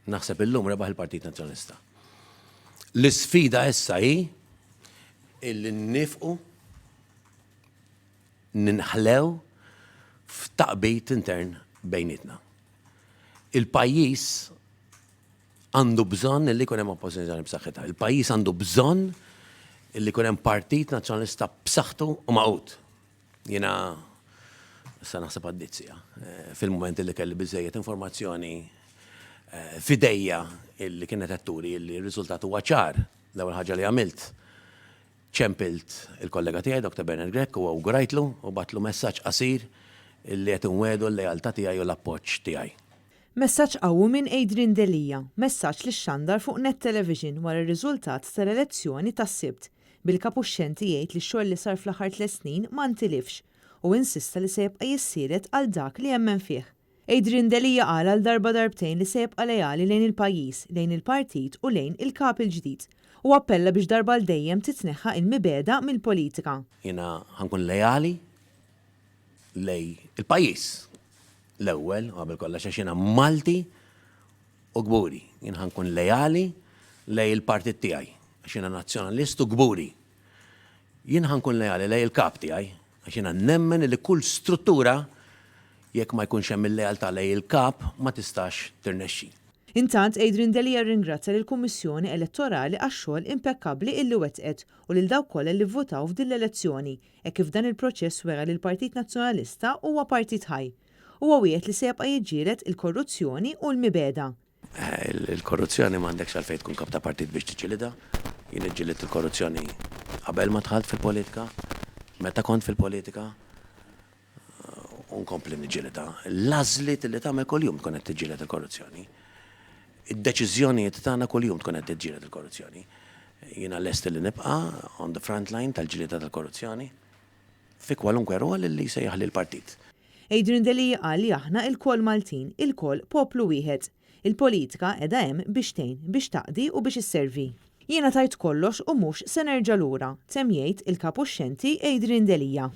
naħseb illum rebaħ il-Partit Nazzjonalista. L-isfida issa hi illi nifqu ninħlew f'taqbit intern bejnietna. Il-pajjiż għandu bżonn illi jkun hemm oppożizzjoni b'saħħitha. Il-pajjiż għandu bżonn illi jkun hemm Partit Nazzjonalista b'saħħtu u maqut. Jiena issa naħseb għaddizzja fil-mument illi kelli biżejjed informazzjoni fidejja illi kienet atturi illi r-riżultat huwa ċar. L-ewwel ħaġa li għamilt ċempilt il-kollega tiegħi Dr. Bernard Grech u awgurajtlu u batlu messaġġ qasir illi qed inwedu l-lejaltà tiegħi u l-appoġġ tiegħi. Messaġġ qawwi minn Adrian Delija, messaġġ li xandar fuq Net Television wara r-riżultat tal-elezzjoni tas-Sibt bil-kapuxxenti jgħid li x-xogħol li sar fl-aħħar 3 snin ma ntilifx u insista li se jibqa' jissieret għal dak li jemmen fih. Adrian Delija qal għal darba darbtejn li se jibqa' lejali lejn il-pajjiż, lejn il-partit u lejn il-kap il-ġdid u appella biex darba l-dejjem titneħħa il-mibeda mill-politika. Jiena ħankun lejali lej il-pajjiż. L-ewwel qabel kollox għax jiena Malti u gburi. Jien ħankun lejali lej il-partit tiegħi għax jiena nazzjonalist u gburi. Jien ħankun lejali lej il-kap tiegħi għax jiena nemmen li kull struttura jekk ma jkunx hemm il-lejaltà lej il-kap ma tistax tirnexxi. Intant Adrian Delija ringrazzja lill-Kummissjoni Elettorali għax-xogħol impekkabbli illi wettqet u lil dawk kollha li vvotaw f'din l-elezzjoni hekk kif dan il-proċess wera li l-Partit Nazzjonalista huwa partit ħaj. Huwa wieħed li se jibqa' jiġġieled il-korruzzjoni u l-mibeda. Il-korruzzjoni m'għandekx għalfejn tkun kap ta' partit biex tiġġielidha. Jien iġġieled il-korruzzjoni qabel ma dħalt fil-politika, meta kont fil-politika, u nkompli niġġielidha. L-għażliet li tagħmel kuljum tkun qed tiġġieled il-korruzzjoni. Id-deċiżjonijiet tagħna kuljum tkun qed tiġġieled il-korruzzjoni. Jiena lest li nibqa' on the front line tal-ġlieda tal-korruzzjoni fi kwalunkwe rol li jsejjaħ lill-partit. Adrian Delija qal li aħna il-kol Maltin, il-kol poplu wieħed. Il-politika qiegħda hemm biex tgħin, biex taqdi u biex isservi. Jiena tajt kollox u mhux se nerġa' lura, temm jgħid il-kapuxxenti Adrian Delija.